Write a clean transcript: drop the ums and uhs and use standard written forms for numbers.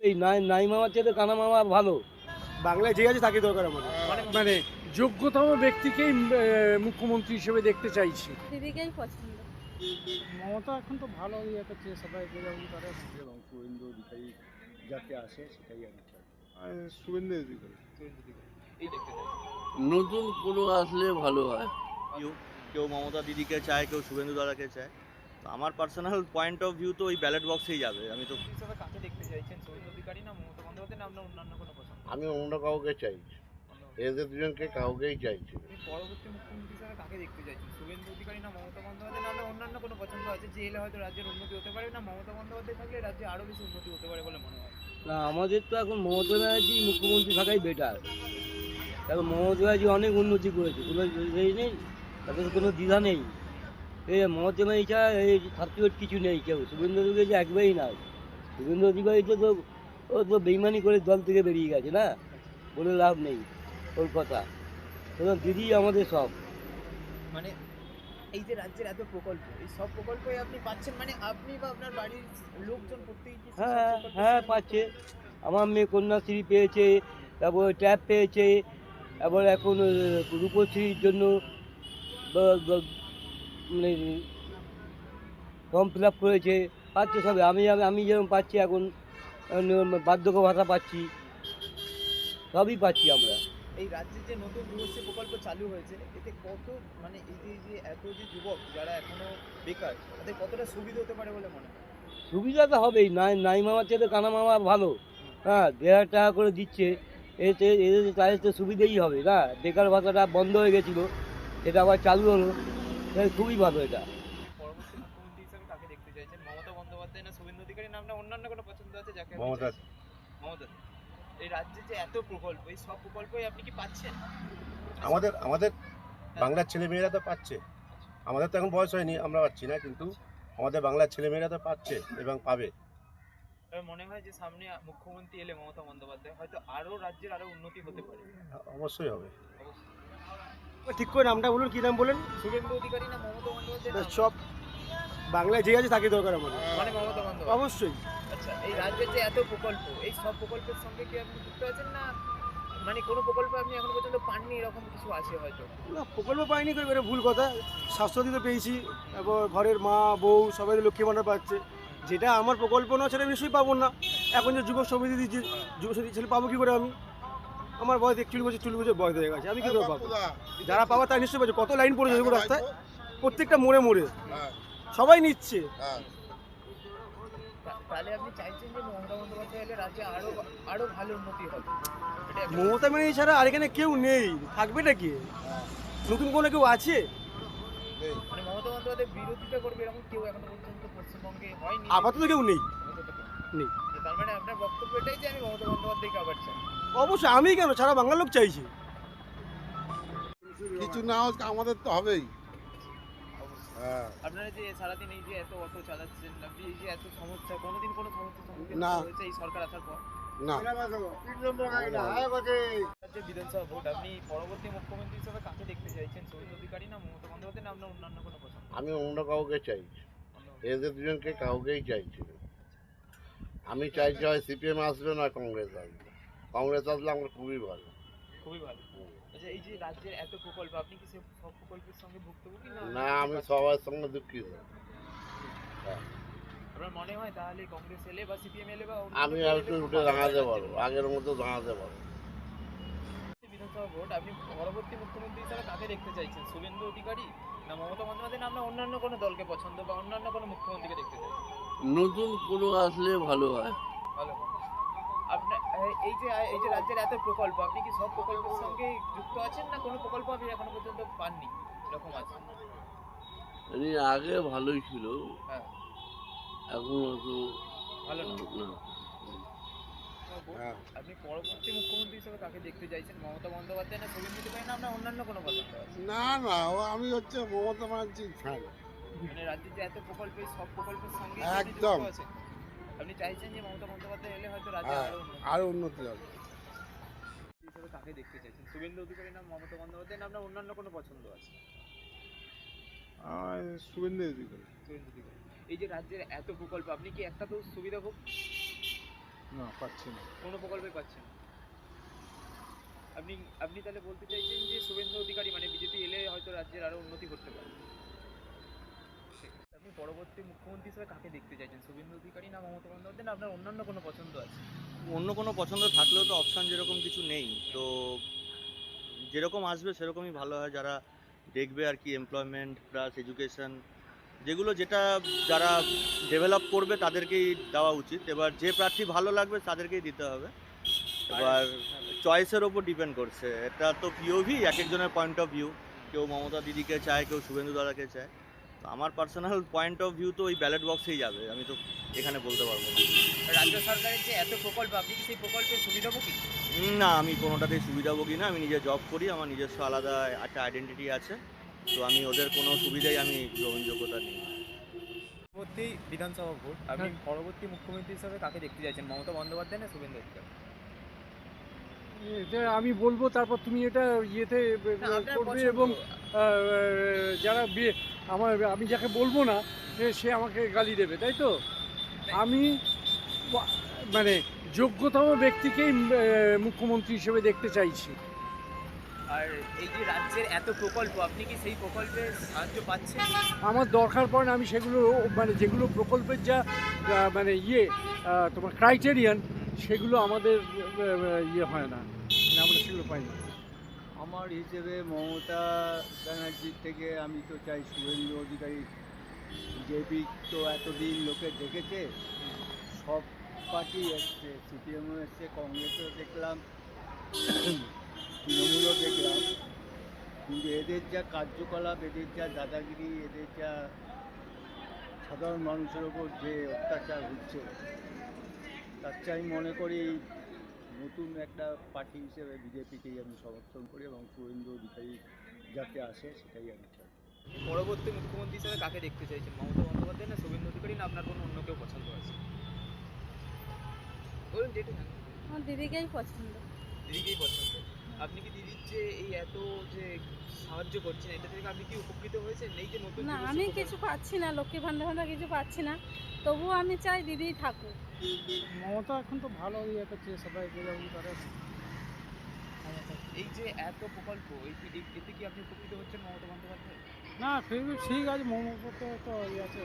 এই নাই মামার চেয়ে কানা মামা ভালো। বাংলায় যে আছে তাকে দরকার আমাদের। মানে যোগ্যতম ব্যক্তিকেই মুখ্যমন্ত্রী হিসেবে দেখতে চাইছি। দিদিকেই পছন্দ। মমতা এখন তো ভালো ইয়ে করছে, সবাই যেরকম করে এবং শুভেন্দু অধিকারী যাতে আসে সেটাই আমি চাই। শুভেন্দু অধিকারী এই দেখতে চাই। নতুন কোনো আসলে ভালো হয়। কেউ মমতা দিদিকে চায়, কেউ শুভেন্দু দাদাকে চায়। তো আমার পার্সোনাল পয়েন্ট অফ ভিউ তো ওই ব্যালট বক্সেই যাবে। আমি তো হিসাবে কাকে দেখতে চাইছেন, শুভেন্দু অধিকারী না মমতা বন্দ্যোপাধ্যায়, না আপনার অন্যান্য কোনো পছন্দ? আমি অন্য কাউকে চাইছি, এদের দুজনকে কাউকেই চাইছি। আপনি পরবর্তী মুখ্যমন্ত্রী হিসাবে কাকে দেখতে চাইছেন, শুভেন্দু অধিকারী না মমতা বন্দ্যোপাধ্যায়, না আপনার অন্যান্য কোনো পছন্দ আছে যে এলে হয়তো রাজ্যের উন্নতি হতে পারে, না মমতা বন্দ্যোপাধ্যায় থাকলে রাজ্যে আরও বেশি উন্নতি হতে পারে বলে মনে হয়? না, আমাদের তো এখন মমতা ব্যানার্জি মুখ্যমন্ত্রী থাকাই বেটার। এখন মমতা ব্যানার্জি অনেক উন্নতি করেছে, কোনো এই নেই, তাদের কোনো দ্বিধা নেই। এই মমতা ব্যানার্জি ছাড়া এই সার্টিফিকেট কিছু নেই কেউ। শুভেন্দু অধিকারী একবারেই নাই। শুভেন্দু অধিকারী তো ও তো বেইমানি করে দল থেকে বেরিয়ে গেছে না, বলে লাভ নেই ওর কথা। সুতরাং দিদি আমাদের সব। মানে এই যে রাজ্যের এত প্রকল্প, এই সব প্রকল্পই আপনি পাচ্ছেন, মানে আপনি বা আপনার বাড়ির লোকজন প্রত্যেকেই কি সব হ্যাঁ প্রকল্পের হ্যাঁ সঙ্গে পাচ্ছে। আমার মেয়ে কন্যাশ্রী পেয়েছে, তারপর ট্যাব পেয়েছে, তারপর এখন রূপশ্রীর জন্য মানে ফর্ম ফিল আপ করেছে, পাচ্ছে সবে। আমি যেরকম পাচ্ছি এখন, বার্ধক্য ভাতা পাচ্ছি, সবই পাচ্ছি আমরা। এই রাজ্যের যে নতুন রূপশ্রী প্রকল্প চালু হয়েছে, এতে কত মানে এই যে এত যে যুবক যারা এখনো বেকার, তাদের কতটা সুবিধা হতে পারে বলে মনে হয়? সুবিধা তো হবেই। নাই মামার চেয়ে কানা মামা ভালো। হ্যাঁ, 1,500 টাকা করে দিচ্ছে, এতে এদের তাদের তো সুবিধেই হবে না। বেকার ভাতাটা বন্ধ হয়ে গেছিলো, এটা আবার চালু হলো, তাই খুবই ভালো এটা। পরবর্তী মুখ্যমন্ত্রী হিসেবে কাকে দেখতে চাইছেন, মমতা বন্দ্যোপাধ্যায় না শুভেন্দু অধিকারী, না আপনার অন্যান্য কোনো পছন্দ আছে যাকে আপনি মমতা। চাইছেন? মমতা। এই রাজ্যে যে এত প্রকল্প, এই সব প্রকল্পই আপনি কি পাচ্ছেন? আমাদের বাংলার ছেলেমেয়েরা তো পাচ্ছে। আমাদের তো এখন বয়স হয়নি, আমরা পাচ্ছি না, কিন্তু আমাদের বাংলার ছেলেমেয়েরা তো পাচ্ছে এবং পাবে। তবে মনে হয় যে সামনে মুখ্যমন্ত্রী এলে মমতা বন্দ্যোপাধ্যায়, হয়তো আরো রাজ্যের আরো উন্নতি হতে পারে। অবশ্যই হবে। অবশ্যই। ঠিক করে নামটা বলুন, কি নাম বলেন? শুভেন্দু অধিকারী না মমতা বন্দ্যোপাধ্যায়, না সব বাংলায় যে আছে তাকে দরকার আমাদের। মানে মমতা বন্দ্যোপাধ্যায়? অবশ্যই। আচ্ছা, এই রাজ্যের যে এত প্রকল্প, এই সব প্রকল্পের সঙ্গে কি আপনি যুক্ত আছেন, না মানে কোনো প্রকল্প আপনি এখনো পর্যন্ত পাননি এরকম কিছু আছে হয়তো? না, প্রকল্প পাইনি করে করে ভুল কথা। স্বাস্থ্যসাথী তো পেয়েছি, তারপর ঘরের মা বউ সবাই লক্ষ্মী ভাণ্ডার পাচ্ছে। যেটা আমার প্রকল্প না সেটা আমি নিশ্চয়ই পাবো না। এখন যে যুবক সমিতি দিচ্ছি, যুব সমিতি ছেলে পাবো কী করে আমি? আমার বয়স 41 বছর বয়স হয়ে গেছে, আমি কী করে পাবো? যারা পাবো তারা নিশ্চয়ই পাচ্ছে। কত লাইন পড়েছে দেখুন রাস্তায়, প্রত্যেকটা মোড়ে মোড়ে সবাই নিচ্ছে। তাহলে আপনি চাইছেন যে মমতা বন্দ্যোপাধ্যায় এলে রাজ্যে আরো আরো ভালো উন্নতি হবে? এটা একটা- মমতা ব্যানার্জি ছাড়া আর এখানে কেউ নেই, থাকবে নাকি? নতুন কোনো কেউ আছে? মানে মমতা বন্দ্যোপাধ্যায় বিরোধিতা করবে এরকম কেউ এখনো পর্যন্ত পশ্চিমবঙ্গে হয়নি। আপাতত কেউ নেই। আপাতত কেউ নেই। যে তার মানে আপনার বক্তব্য এটাই যে আমি মমতা বন্দ্যোপাধ্যায়কে আবার চাই। অবশ্যই, আমি কেন, সারা বাংলার লোক চাইছি। কিছু না হোক আমাদের তো হবেই। হ্যাঁ। আপনারা যে সারাদিন এই যে এত অটো চালাচ্ছেন, আপনি এই যে এত সমস্যা, কোনোদিন কোনো সমস্যার সম্মুখীন না। হয়েছে এই সরকার আসার পর? না। রাজ্যের বিধানসভা ভোট, আপনি পরবর্তী মুখ্যমন্ত্রী হিসেবে কাকে দেখতে চাইছেন, শুভেন্দু অধিকারী না মমতা বন্দ্যোপাধ্যায়, না আপনার অন্যান্য কোনো পছন্দ? আমি অন্য কাউকে চাইছি, এদের দুজনকে কাউকেই চাইছি না। আমি চাইছি হয় সিপিএম আসবে না কংগ্রেস আসবে। কংগ্রেস আসলে আমার খুবই ভালো। খুবই ভালো। আচ্ছা, এই যে রাজ্যের এত প্রকল্প, আপনি কি সব প্রকল্পের সঙ্গে ভুক্তভোগী, না, আমি সবার সঙ্গে দুঃখিত। আপনার মনে হয় তাহলে কংগ্রেস এলে বা সিপিএম এলে বা অন্য আমি কেউ আর এলে একটু খুব উঠে ভালো হয় দাঁড়াতে রাজ্যের পারবো, জন্য? আগের মতো দাঁড়াতে পারবো। বিধানসভা ভোট, আপনি পরবর্তী মুখ্যমন্ত্রী হিসেবে কাকে দেখতে চাইছেন, শুভেন্দু অধিকারী না মমতা বন্দ্যোপাধ্যায়, না আপনার অন্যান্য কোনো দলকে পছন্দ বা অন্যান্য কোনো মুখ্যমন্ত্রীকে দেখতে চাইছেন? নতুন কোনো আসলে ভালো হয়। ভালো হবে। আপনার এই যে রাজ্যের এত প্রকল্প, আপনি কি সব প্রকল্পের সঙ্গে যুক্ত আছেন, না কোনো প্রকল্প আপনি এখনো পর্যন্ত পাননি এরকম আছে? মানে আগে ভালোই ছিল, হ্যাঁ, এখন তো ভালো না। না। হ্যাঁ। আপনি পরবর্তী মুখ্যমন্ত্রী হিসেবে কাকে দেখতে চাইছেন, মমতা বন্দ্যোপাধ্যায় না শুভেন্দু অধিকারী, না আপনার অন্যান্য কোনো পছন্দ আছে? না না, আমি হচ্ছে মমতা ব্যানার্জির ফ্যান। মানে রাজ্যের যে এত প্রকল্প, এই সব প্রকল্পের সঙ্গে একদম। যুক্ত আছেন? আপনি চাইছেন যে মমতা বন্দ্যোপাধ্যায় এলে হয়তো রাজ্যে হ্যাঁ, আরো উন্নতি আরো উন্নতি হবে। হিসেবে কাকে দেখতে চাইছেন, শুভেন্দু অধিকারী না মমতা বন্দ্যোপাধ্যায়, না আপনার অন্যান্য কোনো পছন্দ আছে? শুভেন্দু অধিকারী। শুভেন্দু অধিকারী। এই যে রাজ্যের এত প্রকল্প, আপনি কি একটা তো সুবিধা ভোগ? না পাচ্ছি না। কোনো প্রকল্পই পাচ্ছেন না। আপনি আপনি তাহলে বলতে চাইছেন যে শুভেন্দু অধিকারী মানে বিজেপি এলে হয়তো রাজ্যের আরো উন্নতি করতে পারে। আপনি পরবর্তী মুখ্যমন্ত্রী হিসেবে কাকে দেখতে চাইছেন, শুভেন্দু অধিকারী না মমতা বন্দ্যোপাধ্যায়, না আপনার অন্যান্য কোনো পছন্দ আছে? অন্য কোনো পছন্দ থাকলেও তো অপশান যেরকম কিছু নেই, তো যেরকম আসবে সেরকমই ভালো হয়। যারা দেখবে আর কি, এমপ্লয়মেন্ট প্লাস এডুকেশন, যেগুলো যেটা যারা ডেভেলপ করবে তাদেরকেই দেওয়া উচিত। এবার যে প্রার্থী ভালো লাগবে তাদেরকেই দিতে হবে। এবার চয়েসের ওপর ডিপেন্ড করছে, এটা তো পিওভি, এক একজনের পয়েন্ট অফ ভিউ। কেউ মমতা দিদিকে চায়, কেউ শুভেন্দু দাদাকে চায়। তো আমার পার্সোনাল পয়েন্ট অফ ভিউ তো ওই ব্যালট বক্সেই যাবে, আমি তো এখানে বলতে পারবো না। রাজ্য সরকারের যে এত প্রকল্প, আপনি কি সেই প্রকল্পের সুবিধাভোগী? না, আমি কোনোটাতেই সুবিধাভোগী না। আমি নিজে জব করি, আমার নিজস্ব আলাদা একটা আইডেন্টিটি আছে, তো আমি ওদের কোনো সুবিধাই আমি গ্রহণযোগ্যতা নিই না। পরবর্তী বিধানসভা ভোট, আপনি পরবর্তী মুখ্যমন্ত্রী হিসেবে কাকে দেখতে চাইছেন, মমতা বন্দ্যোপাধ্যায় না শুভেন্দু অধিকারী? এটা আমি বলবো, তারপর তুমি এটা ইয়েতে না, আপনার করবে, পছন্দ। এবং যারা আমি যাকে বলবো না সে আমাকে গালি দেবে, তাই তো? আমি মানে যোগ্যতম ব্যক্তিকেই মুখ্যমন্ত্রী হিসেবে দেখতে চাইছি। আর এই যে রাজ্যের এত প্রকল্প, আপনি কি সেই প্রকল্পে সাহায্য পাচ্ছেন? আমার দরকার পড়ে না, আমি সেগুলো মানে যেগুলো প্রকল্পের যা মানে তোমার ক্রাইটেরিয়ান, সেগুলো আমাদের ইয়ে হয় না, মানে আমরা সেগুলো পাই না। আমার হিসেবে মমতা ব্যানার্জির থেকে আমি তো চাই শুভেন্দু অধিকারী। বিজেপি তো এতদিন লোকে দেখেছে, সব পার্টি এসছে, সিপিএমও এসছে, কংগ্রেসও দেখলাম, তৃণমূলও দেখলাম, কিন্তু এদের যা কার্যকলাপ, এদের যা দাদাগিরি, এদের যা সাধারণ মানুষের ওপর যে অত্যাচার হচ্ছে, তার চাই মনে করি নতুন একটা পার্টি হিসেবে বিজেপিকেই আমি সমর্থন করি, এবং শুভেন্দু অধিকারী যাতে আসে সেটাই আমি চাই। পরবর্তী মুখ্যমন্ত্রী হিসেবে কাকে দেখতে চাইছেন, মমতা বন্দ্যোপাধ্যায় না শুভেন্দু অধিকারী, না আপনার কোনো অন্য কেউ পছন্দ আছে? বলুন যেটা জানেন। আমার দিদিকেই পছন্দ। দিদিকেই পছন্দ। আপনি কি দিদির যে এই এত যে সাহায্য করছেন, এটা থেকে আপনি কি উপকৃত হয়েছেন? এই যে নতুন না, যুব আমি প্রকল্প- কিছু পাচ্ছি না, লক্ষ্মী ভান্ডার কিছু পাচ্ছি না, তবুও আমি চাই দিদিই থাকুক। মমতা এখন তো ভালো ইয়ে করছে, সবাই যেরকম করে। এই যে এত প্রকল্প, এতে কি আপনি উপকৃত হচ্ছেন মমতা বন্দ্যোপাধ্যায়? না, ঠিক আছে, মমতা তো ইয়ে আছে।